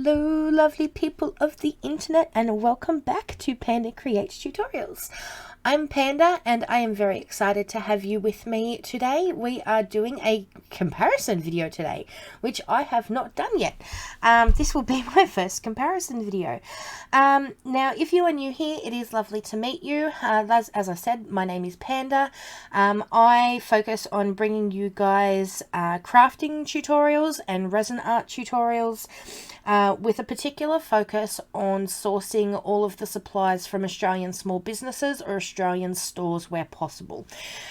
Hello lovely people of the internet, and welcome back to Panda Creates Tutorials. I'm Panda and I am very excited to have you with me today. We are doing a comparison video today, which I have not done yet. This will be my first comparison video. Now, if you are new here, it is lovely to meet you. As I said, my name is Panda. I focus on bringing you guys crafting tutorials and resin art tutorials with a particular focus on sourcing all of the supplies from Australian small businesses or Australian stores where possible.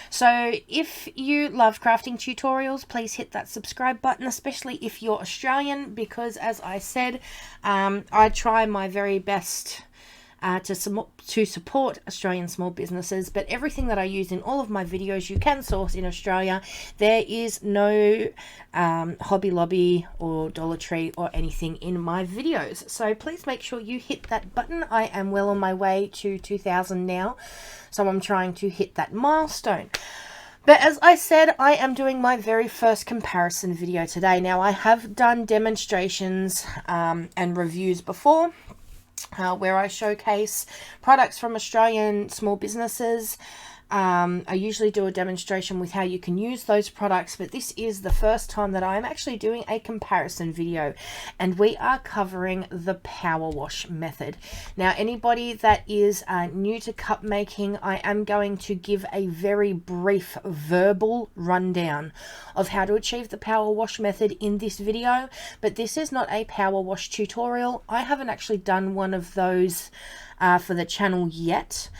So if you love crafting tutorials, please hit that subscribe button, especially if you're Australian, because as I said, I try my very best to support Australian small businesses, but everything that I use in all of my videos you can source in Australia. There is no Hobby Lobby or Dollar Tree or anything in my videos, so please make sure you hit that button. I am well on my way to 2,000 now, so I'm trying to hit that milestone. But as I said, I am doing my very first comparison video today. Now, I have done demonstrations and reviews before, where I showcase products from Australian small businesses. I usually do a demonstration with how you can use those products, but this is the first time that I'm actually doing a comparison video, and we are covering the power wash method. Now, anybody that is new to cup making, I am going to give a very brief verbal rundown of how to achieve the power wash method in this video, but this is not a power wash tutorial. I haven't actually done one of those for the channel yet.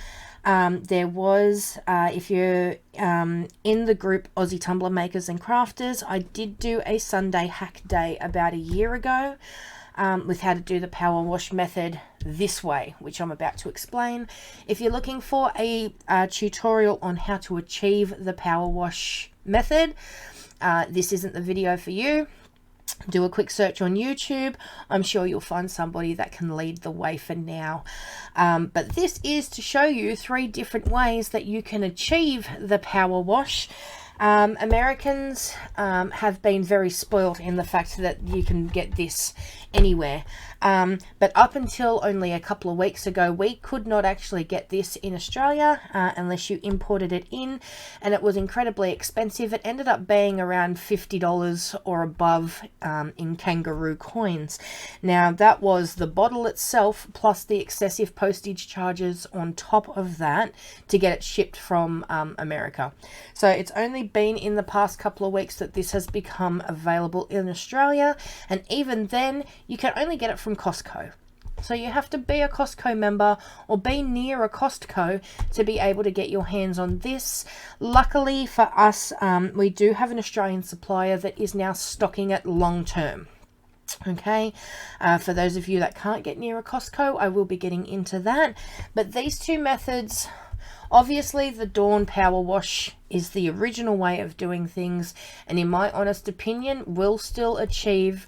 There was, if you're in the group Aussie Tumbler Makers and Crafters, I did do a Sunday hack day about a year ago with how to do the power wash method this way, which I'm about to explain. If you're looking for a tutorial on how to achieve the power wash method, this isn't the video for you. Do a quick search on YouTube. I'm sure you'll find somebody that can lead the way for now. But this is to show you 3 different ways that you can achieve the power wash. Americans have been very spoiled in the fact that you can get this anywhere. But up until only a couple of weeks ago, we could not actually get this in Australia unless you imported it in, and it was incredibly expensive. It ended up being around $50 or above in kangaroo coins. Now, that was the bottle itself plus the excessive postage charges on top of that to get it shipped from America. So it's only been in the past couple of weeks that this has become available in Australia, and even then you can only get it from Costco. So you have to be a Costco member or be near a Costco to be able to get your hands on this. Luckily for us, we do have an Australian supplier that is now stocking it long term. Okay, for those of you that can't get near a Costco, I will be getting into that. But these 2 methods, obviously the Dawn Powerwash is the original way of doing things, and in my honest opinion will still achieve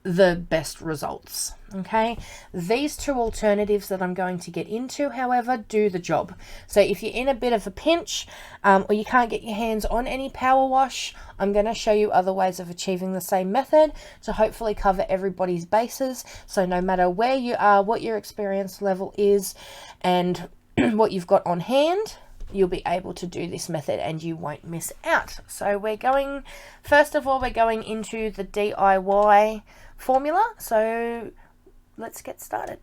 the best results. Okay, these 2 alternatives that I'm going to get into, however, do the job. So if you're in a bit of a pinch or you can't get your hands on any power wash, I'm going to show you other ways of achieving the same method to hopefully cover everybody's bases. So no matter where you are, what your experience level is, and what you've got on hand, you'll be able to do this method and you won't miss out. So we're going, first of all, we're going into the DIY formula. So let's get started.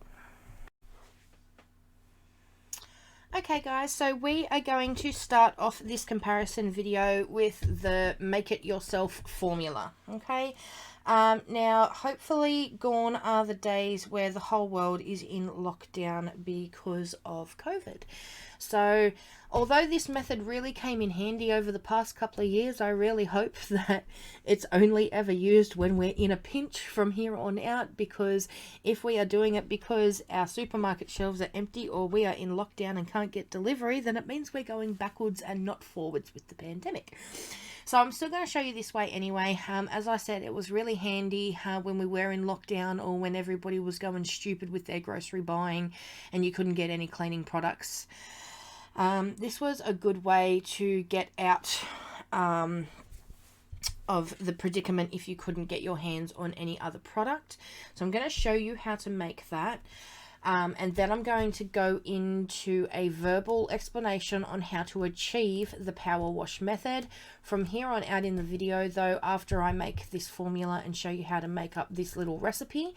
Okay guys, so we are going to start off this comparison video with the make it yourself formula. Okay, now hopefully gone are the days where the whole world is in lockdown because of COVID. So although this method really came in handy over the past couple of years, I really hope that it's only ever used when we're in a pinch from here on out, because if we are doing it because our supermarket shelves are empty or we are in lockdown and can't get delivery, then it means we're going backwards and not forwards with the pandemic. So I'm still going to show you this way anyway. As I said, it was really handy when we were in lockdown or when everybody was going stupid with their grocery buying and you couldn't get any cleaning products. This was a good way to get out of the predicament if you couldn't get your hands on any other product. So I'm going to show you how to make that. And then I'm going to go into a verbal explanation on how to achieve the power wash method from here on out in the video, though, after I make this formula and show you how to make up this little recipe.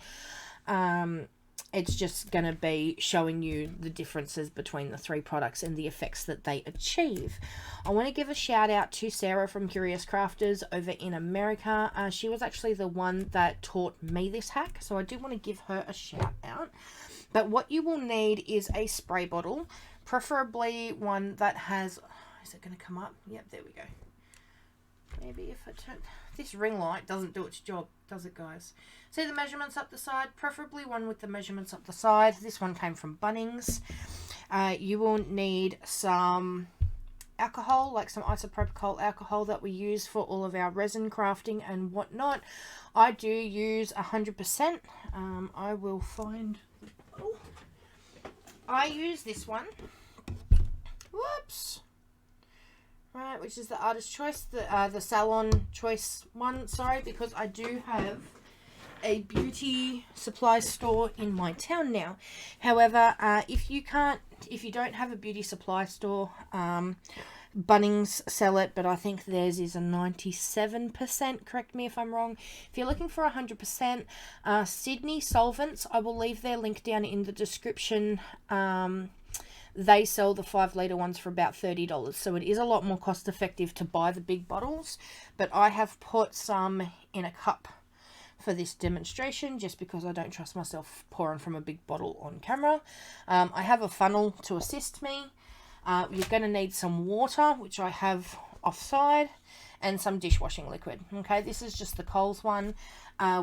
It's just going to be showing you the differences between the three products and the effects that they achieve. I want to give a shout out to Sarah from Curious Crafters over in America. She was actually the one that taught me this hack, so I do want to give her a shout out. But what you will need is a spray bottle, preferably one that has... Is it going to come up? Yep, there we go. Maybe if I turn... This ring light doesn't do its job, does it, guys? See the measurements up the side? Preferably one with the measurements up the side. This one came from Bunnings. You will need some alcohol, like some isopropyl alcohol that we use for all of our resin crafting and whatnot. I do use 100%. I will find... Oh, I use this one. Whoops. Right, which is the Artist Choice, the Salon Choice one, sorry, because I do have a beauty supply store in my town now. However, if you don't have a beauty supply store, Bunnings sell it, but I think theirs is a 97%, correct me if I'm wrong. If you're looking for 100%, Sydney Solvents, I will leave their link down in the description. They sell the 5 litre ones for about $30, so it is a lot more cost effective to buy the big bottles, but I have put some in a cup for this demonstration just because I don't trust myself pouring from a big bottle on camera. I have a funnel to assist me. You're going to need some water, which I have offside, and some dishwashing liquid. Okay, this is just the Kohl's one.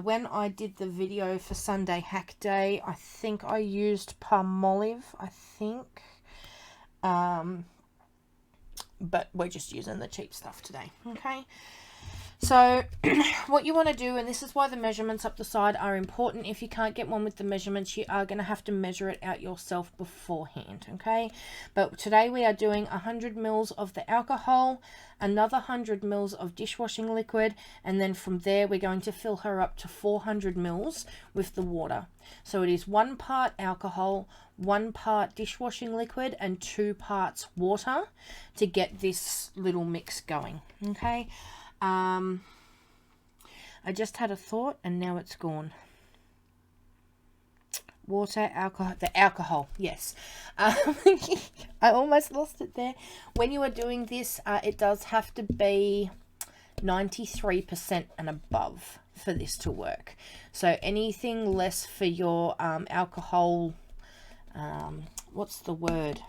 When I did the video for Sunday Hack Day, I think I used Palmolive, I think. But we're just using the cheap stuff today. Okay. So what you want to do, and this is why the measurements up the side are important. If you can't get one with the measurements, you are going to have to measure it out yourself beforehand, okay? But today we are doing 100 mils of the alcohol, another 100 mils of dishwashing liquid, and then from there we're going to fill her up to 400 mils with the water. So it is 1 part alcohol, 1 part dishwashing liquid, and 2 parts water to get this little mix going, okay? I just had a thought and now it's gone. Water, alcohol, the alcohol, yes. I almost lost it there. When you are doing this, it does have to be 93% and above for this to work. So anything less for your alcohol, what's the word?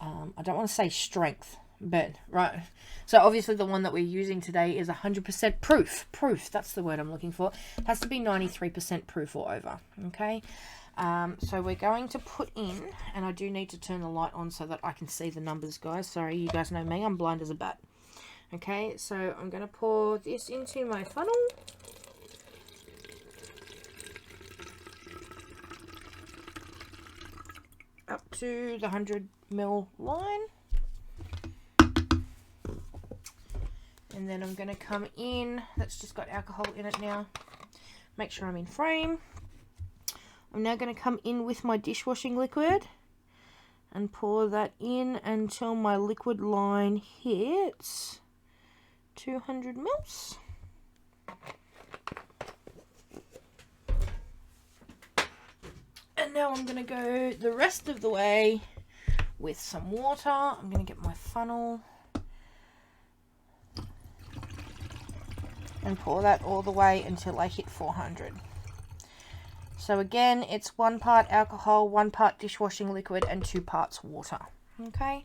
I don't want to say strength. But right, so obviously the one that we're using today is 100% proof, that's the word I'm looking for. It has to be 93% proof or over. Okay, so we're going to put in, and I do need to turn the light on so that I can see the numbers, guys. Sorry, you guys know me, I'm blind as a bat. Okay, so I'm going to pour this into my funnel. Up to the 100 ml line. And then I'm going to come in, that's just got alcohol in it now. Make sure I'm in frame. I'm now going to come in with my dishwashing liquid and pour that in until my liquid line hits 200 mils. And now I'm going to go the rest of the way with some water. I'm going to get my funnel and pour that all the way until I hit 400. So again, it's 1 part alcohol, 1 part dishwashing liquid, and 2 parts water. Okay,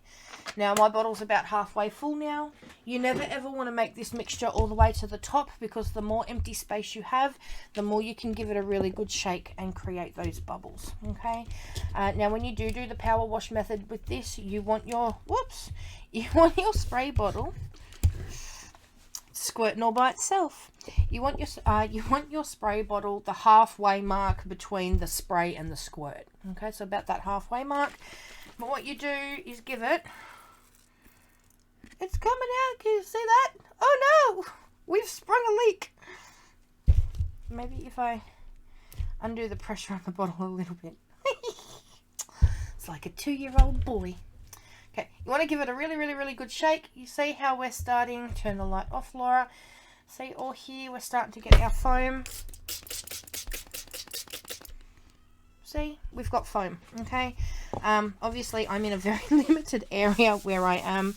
now my bottle's about halfway full now. You never ever want to make this mixture all the way to the top, because the more empty space you have, the more you can give it a really good shake and create those bubbles. Okay, now when you do the power wash method with this, you want your spray bottle squirting all by itself. You want your spray bottle the halfway mark between the spray and the squirt. Okay, so about that halfway mark. But what you do is give it. It's coming out. Can you see that? Oh no! we've sprung a leak. Maybe if I undo the pressure on the bottle a little bit. It's like a 2-year-old boy. Okay, you want to give it a really, really, really good shake. You see how we're starting. Turn the light off, Laura. See, all here, we're starting to get our foam. See, we've got foam, okay? Obviously, I'm in a very limited area where I am.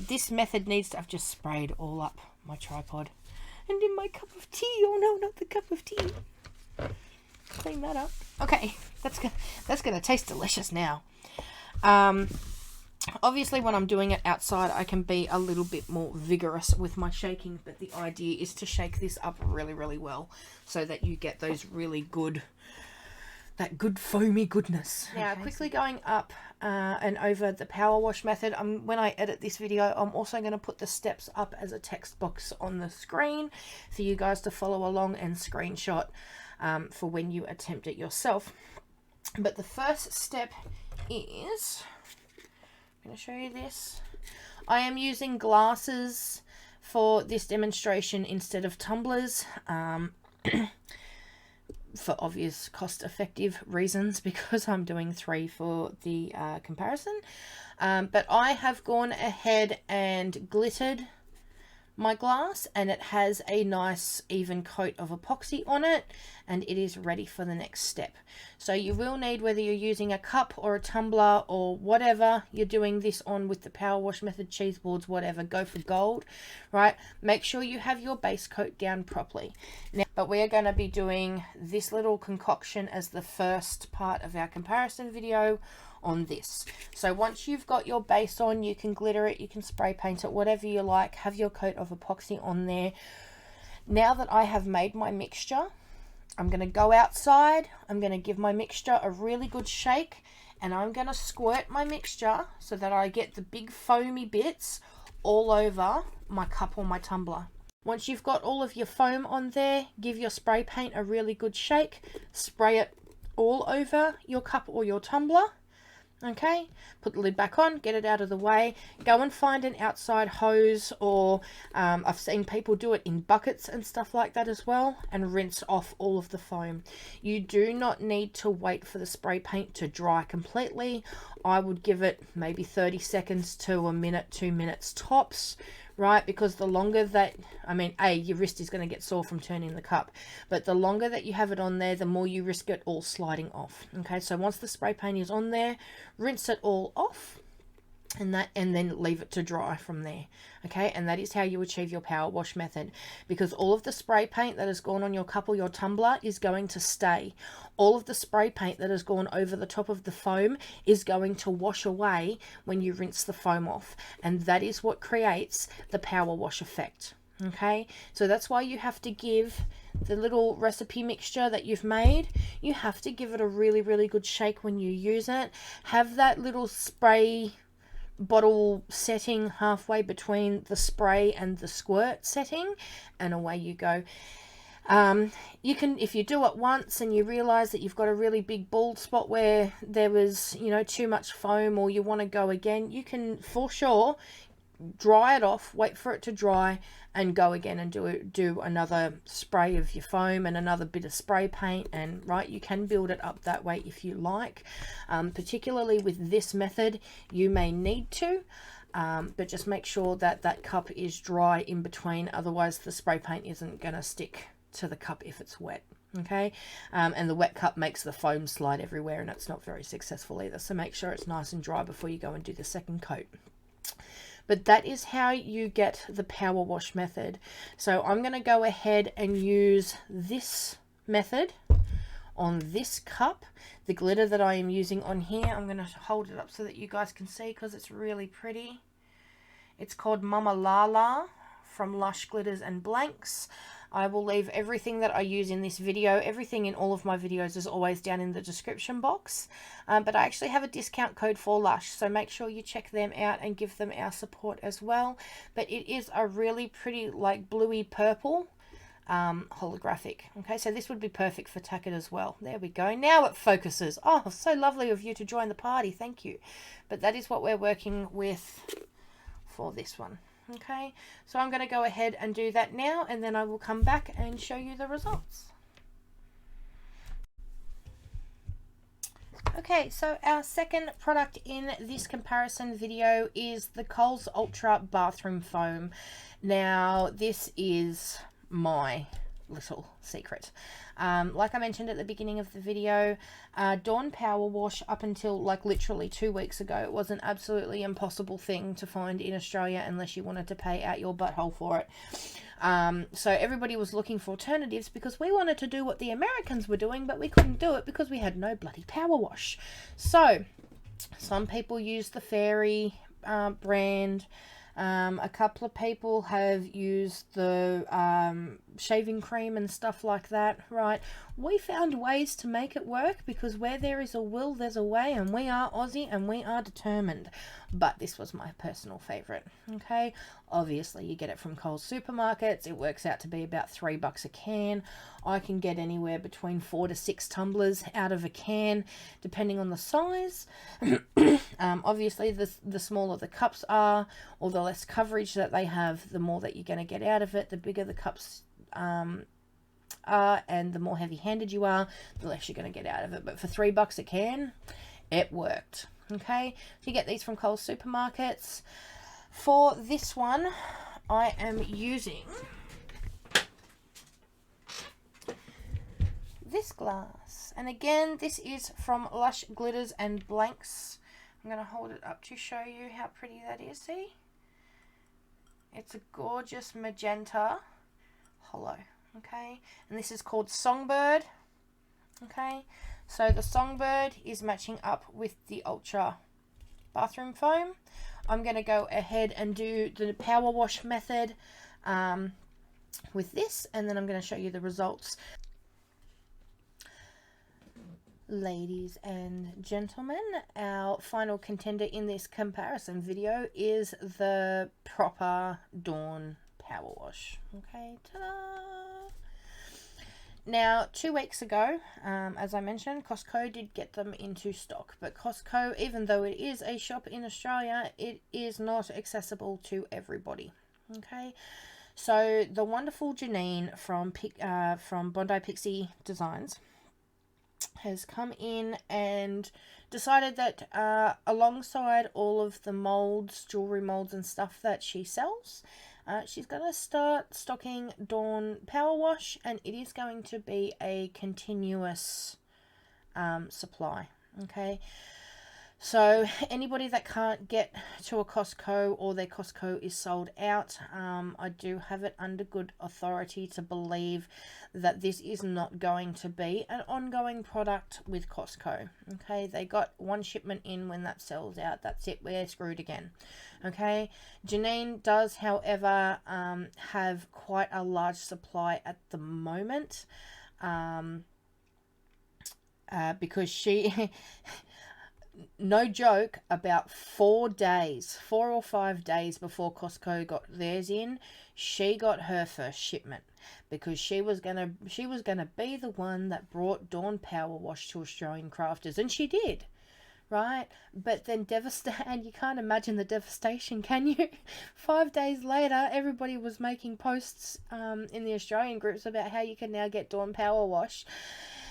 This method needs to... I've just sprayed all up my tripod. And in my cup of tea. Oh, no, not the cup of tea. Clean that up. Okay, that's gonna taste delicious now. Obviously, when I'm doing it outside, I can be a little bit more vigorous with my shaking, but the idea is to shake this up really, really well so that you get those really good, that good foamy goodness. Now, quickly going up and over the power wash method, when I edit this video, I'm also going to put the steps up as a text box on the screen for you guys to follow along and screenshot for when you attempt it yourself. But the first step is... I'm going to show you this. I am using glasses for this demonstration instead of tumblers for obvious cost-effective reasons, because I'm doing 3 for the comparison. But I have gone ahead and glittered my glass, and it has a nice even coat of epoxy on it, and it is ready for the next step. So you will need, whether you're using a cup or a tumbler or whatever you're doing this on with the power wash method, cheese boards, whatever, go for gold, right? Make sure you have your base coat down properly. Now, but we are going to be doing this little concoction as the first part of our comparison video on this. So once you've got your base on, you can glitter it, you can spray paint it, whatever you like, have your coat of epoxy on there. Now that I have made my mixture, I'm going to go outside, I'm going to give my mixture a really good shake, and I'm going to squirt my mixture so that I get the big foamy bits all over my cup or my tumbler. Once you've got all of your foam on there, give your spray paint a really good shake, spray it all over your cup or your tumbler. Okay, put the lid back on, get it out of the way, go and find an outside hose, or I've seen people do it in buckets and stuff like that as well, and rinse off all of the foam. You do not need to wait for the spray paint to dry completely. I would give it maybe 30 seconds to a minute, 2 minutes tops, right? Because the longer that, I mean, your wrist is going to get sore from turning the cup, but the longer that you have it on there, the more you risk it all sliding off. Okay, so once the spray paint is on there, rinse it all off, and then leave it to dry from there. Okay, and that is how you achieve your power wash method, because all of the spray paint that has gone on your cup or your tumbler is going to stay. All of the spray paint that has gone over the top of the foam is going to wash away when you rinse the foam off, and that is what creates the power wash effect. Okay, so that's why you have to give the little recipe mixture that you've made, you have to give it a really, really good shake when you use it. Have that little spray bottle setting halfway between the spray and the squirt setting, and away you go. You can, if you do it once and you realize that you've got a really big bald spot where there was, you know, too much foam, or you want to go again, you can for sure dry it off, wait for it to dry, and go again and do another spray of your foam and another bit of spray paint. And right, you can build it up that way if you like. Particularly with this method, you may need to, but just make sure that that cup is dry in between, otherwise the spray paint isn't going to stick to the cup if it's wet. Okay, and the wet cup makes the foam slide everywhere, and it's not very successful either. So make sure it's nice and dry before you go and do the second coat. But that is how you get the power wash method. So I'm going to go ahead and use this method on this cup. The glitter that I am using on here, I'm going to hold it up so that you guys can see, because it's really pretty. It's called Mama Lala from Lush Glitters and Blanks. I will leave everything that I use in this video, everything in all of my videos is always down in the description box. But I actually have a discount code for Lush, so make sure you check them out and give them our support as well. But it is a really pretty, like, bluey purple holographic. Okay, so this would be perfect for tack it as well. There we go. Now it focuses. Oh, so lovely of you to join the party. Thank you. But that is what we're working with for this one. Okay, so I'm going to go ahead and do that now, and then I will come back and show you the results. Okay, so our second product in this comparison video is the Kohl's Ultra Bathroom Foam. Now, this is my little secret. Like I mentioned at the beginning of the video, Dawn Powerwash, up until like literally 2 weeks ago, it was an absolutely impossible thing to find in Australia unless you wanted to pay out your butthole for it. So everybody was looking for alternatives because we wanted to do what the Americans were doing, but we couldn't do it because we had no bloody power wash. So some people use the Fairy brand. A couple of people have used the shaving cream and stuff like that, right? We found ways to make it work because where there is a will, there's a way, and we are Aussie and we are determined. But this was my personal favourite, okay? Obviously, you get it from Kohl's supermarkets. It works out to be about $3 a can. I can get anywhere between 4 to 6 tumblers out of a can, depending on the size. Obviously, the smaller the cups are, or the less coverage that they have, the more that you're going to get out of it. The bigger the cups are, and the more heavy-handed you are, the less you're going to get out of it. But for $3 a can, it worked. Okay, so you get these from Kohl's supermarkets. For this one, I am using this glass, and again, this is from Lush Glitters and Blanks. I'm going to hold it up to show you how pretty that is. See, it's a gorgeous magenta hollow. Okay, and this is called Songbird. Okay, so the Songbird is matching up with the Ultra Bathroom Foam. I'm going to go ahead and do the power wash method with this, and then I'm going to show you the results. Ladies and gentlemen, our final contender in this comparison video is the proper Dawn Power Wash. Okay, ta-da! Now, 2 weeks ago, as I mentioned, Costco did get them into stock. But Costco, even though it is a shop in Australia, it is not accessible to everybody. Okay, so the wonderful Jannine from Bondi Pixie Designs has come in and decided that alongside all of the molds, jewelry molds and stuff that she sells, she's going to start stocking Dawn Power Wash, and it is going to be a continuous supply. Okay, so anybody that can't get to a Costco or their Costco is sold out, I do have it under good authority to believe that this is not going to be an ongoing product with Costco. Okay, they got one shipment in. When that sells out, that's it, we're screwed again. Okay, Jannine does, however, have quite a large supply at the moment, because she no joke, about 4 or 5 days before Costco got theirs in, she got her first shipment, because she was gonna be the one that brought Dawn Power Wash to Australian crafters, and she did, right? But then and you can't imagine the devastation, can you? 5 days later, everybody was making posts in the Australian groups about how you can now get Dawn Power Wash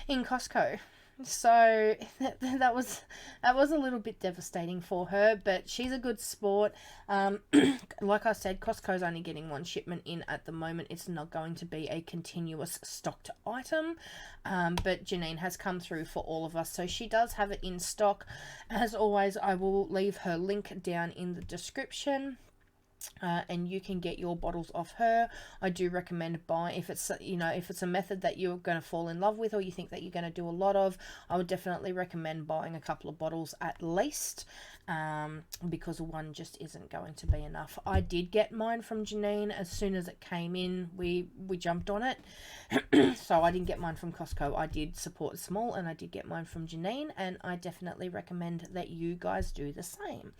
in Costco. So that was a little bit devastating for her, but she's a good sport. Like I said, Costco's only getting one shipment in at the moment. It's not going to be a continuous stocked item, but Jannine has come through for all of us, so she does have it in stock. As always, I will leave her link down in the description. And you can get your bottles off her. I do recommend buying, if it's a method that you're going to fall in love with, or you think that you're going to do a lot of, I would definitely recommend buying a couple of bottles at least, because one just isn't going to be enough. I did get mine from Jannine as soon as it came in. We jumped on it. So I didn't get mine from Costco. I did support small, and I did get mine from Jannine, and I definitely recommend that you guys do the same.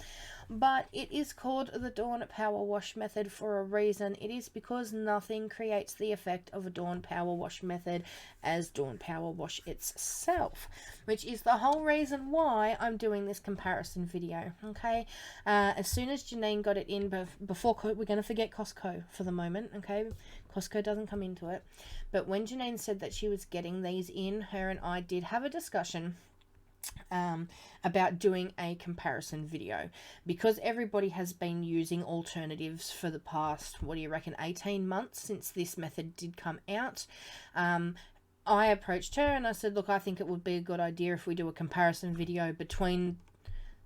But it is called the Dawn Power Wash method for a reason. It is because nothing creates the effect of a Dawn Power Wash method as Dawn Power Wash itself, which is the whole reason why I'm doing this comparison video video, okay? As soon as Jannine got it in, before we're going to forget Costco for the moment, okay? Costco doesn't come into it. But when Jannine said that she was getting these in, her and I did have a discussion about doing a comparison video, because everybody has been using alternatives for the past, what do you reckon, 18 months since this method did come out. I approached her and I said, look, I think it would be a good idea if we do a comparison video between,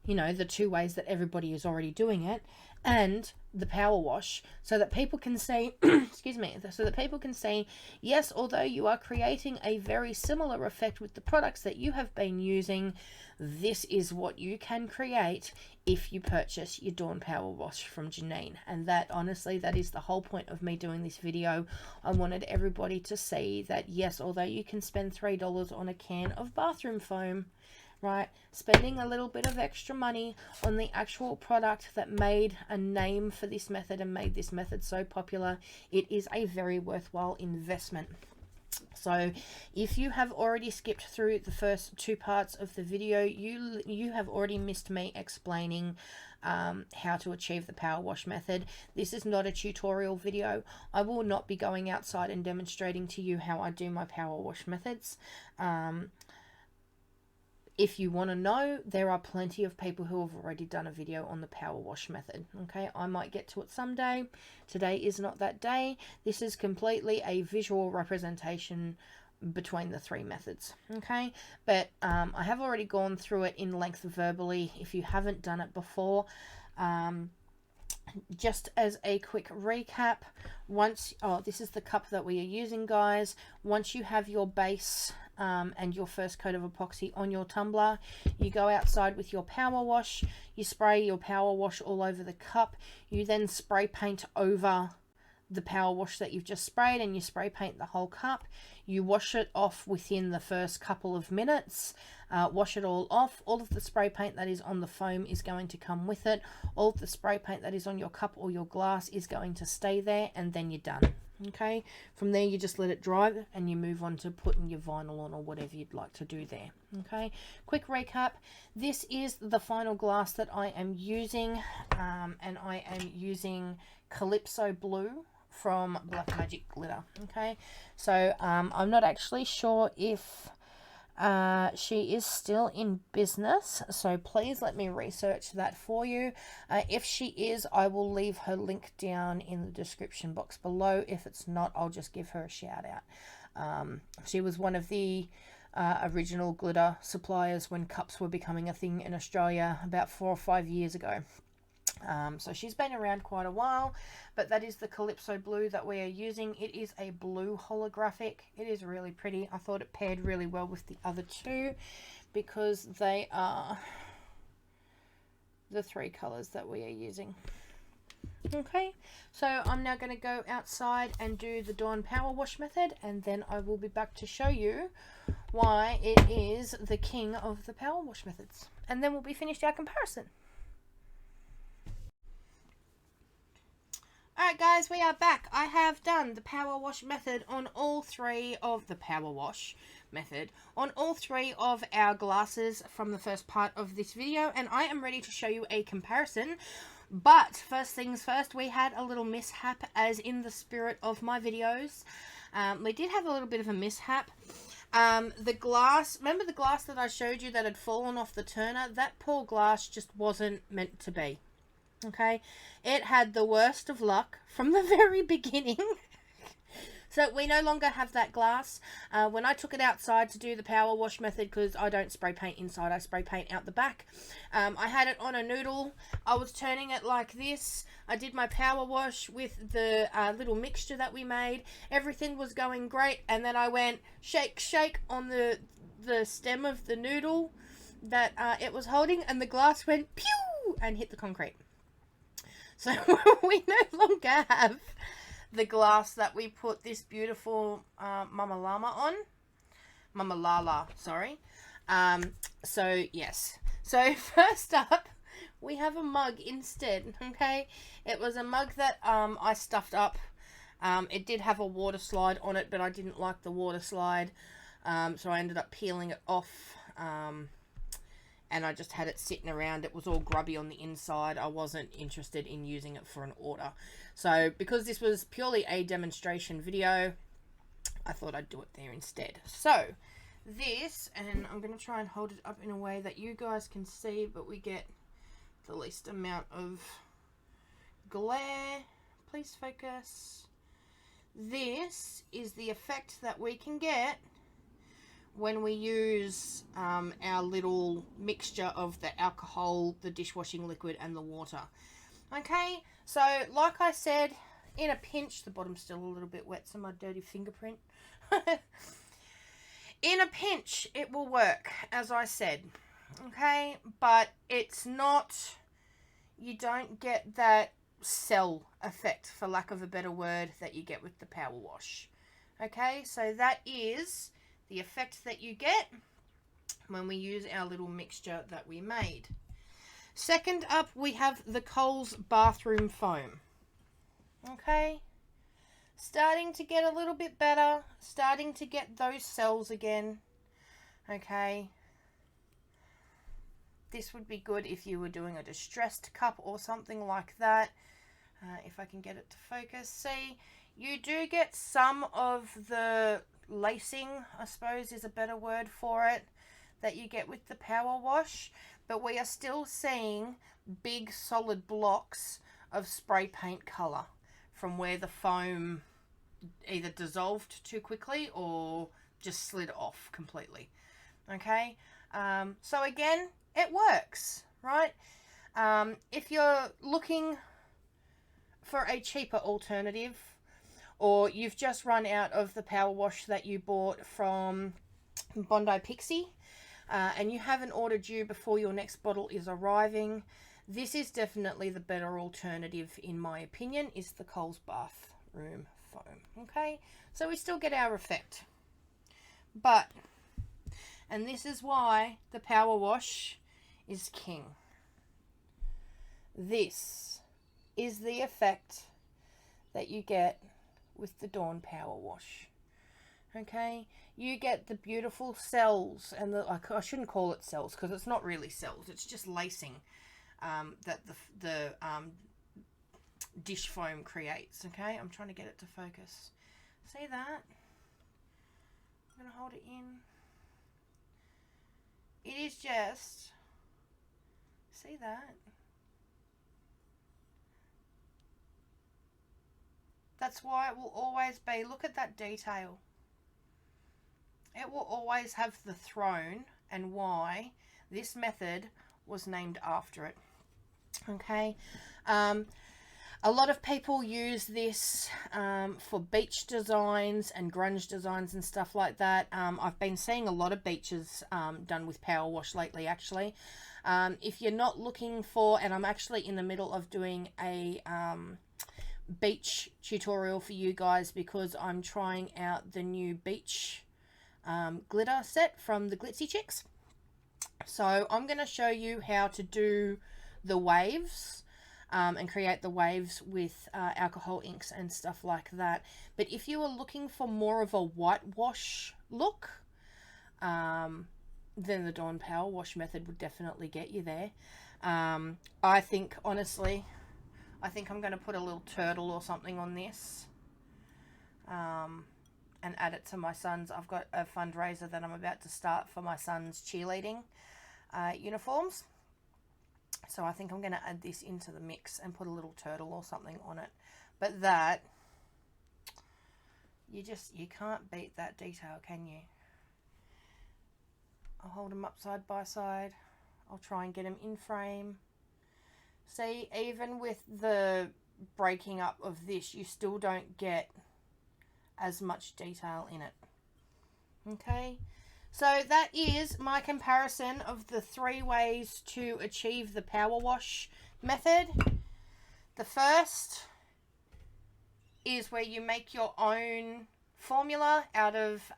you know, the two ways that everybody is already doing it and the power wash, so that people can say excuse me, so that people can say, yes, although you are creating a very similar effect with the products that you have been using, this is what you can create if you purchase your Dawn Powerwash from Jannine. And that, honestly, that is the whole point of me doing this video. I wanted everybody to see that, yes, although you can spend $3 on a can of bathroom foam, right, spending a little bit of extra money on the actual product that made a name for this method and made this method so popular, it is a very worthwhile investment. So if you have already skipped through the first two parts of the video, you have already missed me explaining how to achieve the power wash method. This is not a tutorial video. I will not be going outside and demonstrating to you how I do my power wash methods. If you want to know, there are plenty of people who have already done a video on the power wash method. Okay, I might get to it someday. Today is not that day. This is completely a visual representation between the three methods. Okay, but I have already gone through it in length verbally if you haven't done it before. Just as a quick recap, this is the cup that we are using, guys. Once you have your base and your first coat of epoxy on your tumbler, you go outside with your power wash, you spray your power wash all over the cup, you then spray paint over the power wash that you've just sprayed, and you spray paint the whole cup. You wash it off within the first couple of minutes. Wash it all off. All of the spray paint that is on the foam is going to come with it. All of the spray paint that is on your cup or your glass is going to stay there, and then you're done. Okay, from there you just let it dry and you move on to putting your vinyl on or whatever you'd like to do there. Okay, quick recap, this is the final glass that I am using, and I am using Calypso Blue from Black Magic Glitter. Okay, so I'm not actually sure if she is still in business, so please let me research that for you. If she is, I will leave her link down in the description box below. If it's not, I'll just give her a shout out. She was one of the original glitter suppliers when cups were becoming a thing in Australia about 4 or 5 years ago. So she's been around quite a while, but that is the Calypso Blue that we are using. It is a blue holographic. It is really pretty. I thought it paired really well with the other two because they are the three colors that we are using. Okay, so I'm now going to go outside and do the Dawn Power Wash method, and then I will be back to show you why it is the king of the power wash methods, and then we'll be finished our comparison. Alright guys, we are back. I have done the power wash method on all three of our glasses from the first part of this video, and I am ready to show you a comparison. But first things first, we had a little mishap, as in the spirit of my videos. We did have a little bit of a mishap. The glass, remember the glass that I showed you that had fallen off the turner? That poor glass just wasn't meant to be. Okay, it had the worst of luck from the very beginning. So we no longer have that glass. When I took it outside to do the power wash method, because I don't spray paint inside, I spray paint out the back. I had it on a noodle. I was turning it like this. I did my power wash with the little mixture that we made. Everything was going great, and then I went shake, shake on the stem of the noodle that it was holding, and the glass went pew and hit the concrete. So we no longer have the glass that we put this beautiful Mama Lala, sorry. So yes. So first up, we have a mug instead, okay? It was a mug that I stuffed up. It did have a water slide on it, but I didn't like the water slide. So I ended up peeling it off. and I just had it sitting around. It was all grubby on the inside. I wasn't interested in using it for an order. So because this was purely a demonstration video, I thought I'd do it there instead. So this, and I'm going to try and hold it up in a way that you guys can see, but we get the least amount of glare. Please focus. This is the effect that we can get when we use our little mixture of the alcohol, the dishwashing liquid, and the water. Okay, so like I said, in a pinch, the bottom's still a little bit wet, so my dirty fingerprint. In a pinch, it will work, as I said. Okay, but it's not, you don't get that cell effect, for lack of a better word, that you get with the power wash. Okay, so that is the effect that you get when we use our little mixture that we made. Second up, we have the Kohl's bathroom foam. Okay, starting to get a little bit better, starting to get those cells again. Okay, this would be good if you were doing a distressed cup or something like that. If I can get it to focus. See, you do get some of the lacing, I suppose is a better word for it, that you get with the power wash, but we are still seeing big solid blocks of spray paint colour from where the foam either dissolved too quickly or just slid off completely. Okay, so again, it works, right? If you're looking for a cheaper alternative, or you've just run out of the power wash that you bought from Bondi Pixie, and you haven't ordered due before your next bottle is arriving, this is definitely the better alternative, in my opinion, is the Kohl's bathroom foam. Okay, so we still get our effect, but, and this is why the power wash is king. This is the effect that you get with the Dawn Powerwash. Okay, you get the beautiful cells, and I shouldn't call it cells because it's not really cells, it's just lacing that the dish foam creates. Okay, I'm trying to get it to focus. See that? I'm going to hold it in. It is just, see that? That's why it will always be, look at that detail. It will always have the throne, and why this method was named after it. Okay. A lot of people use this for beach designs and grunge designs and stuff like that. I've been seeing a lot of beaches done with power wash lately, actually. If you're not looking for, and I'm actually in the middle of doing a beach tutorial for you guys, because I'm trying out the new beach glitter set from the Glitzy Chicks. So I'm going to show you how to do the waves and create the waves with alcohol inks and stuff like that. But if you are looking for more of a whitewash look, then the Dawn Powerwash method would definitely get you there. I think, honestly, I think I'm going to put a little turtle or something on this and add it to my son's. I've got a fundraiser that I'm about to start for my son's cheerleading uniforms. So I think I'm going to add this into the mix and put a little turtle or something on it. But that, you can't beat that detail, can you? I'll hold them up side by side. I'll try and get them in frame. See, even with the breaking up of this, you still don't get as much detail in it. Okay, so that is my comparison of the 3 ways to achieve the power wash method. The first is where you make your own formula out of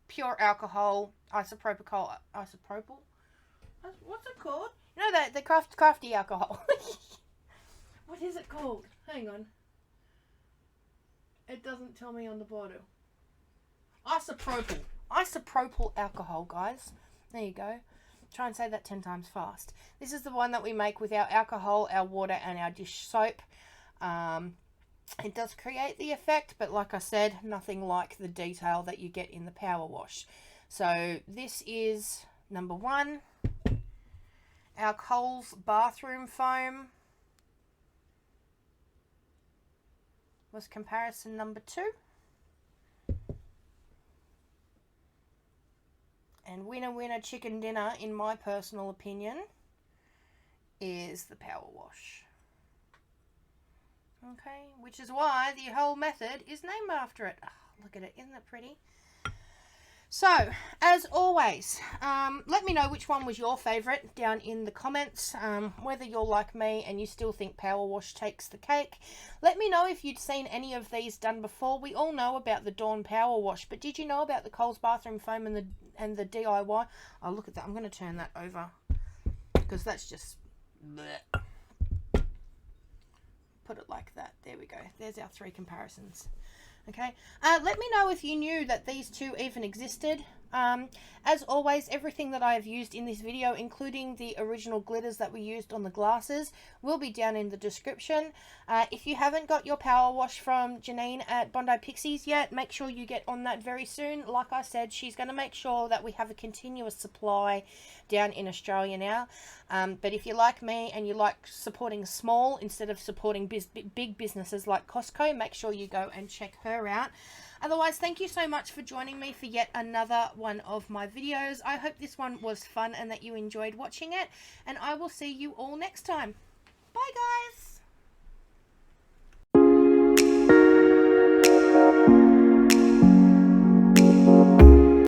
pure alcohol, isopropyl, what's it called? You know, the crafty alcohol. What is it called? Hang on. It doesn't tell me on the bottle. Isopropyl alcohol, guys. There you go. Try and say that 10 times fast. This is the one that we make with our alcohol, our water, and our dish soap. It does create the effect, but like I said, nothing like the detail that you get in the power wash. So this is number 1, our Kohl's bathroom foam was comparison number 2. And winner chicken dinner, in my personal opinion, is the power wash. Okay, which is why the whole method is named after it. Oh, look at it, isn't that pretty? So, as always, let me know which one was your favourite down in the comments. Whether you're like me and you still think power wash takes the cake. Let me know if you'd seen any of these done before. We all know about the Dawn Powerwash, but did you know about the Kohl's bathroom foam and the DIY? Oh, look at that. I'm going to turn that over because that's just bleh. Put it like that. There we go. There's our 3 comparisons. Okay, let me know if you knew that these 2 even existed. As always, everything that I have used in this video, including the original glitters that we used on the glasses, will be down in the description. If you haven't got your power wash from Jannine at Bondi Pixies yet, make sure you get on that very soon. Like I said, she's going to make sure that we have a continuous supply down in Australia now. But if you're like me and you like supporting small instead of supporting big businesses like Costco, make sure you go and check her out. Otherwise, thank you so much for joining me for yet another one of my videos. I hope this one was fun and that you enjoyed watching it, and I will see you all next time. Bye guys!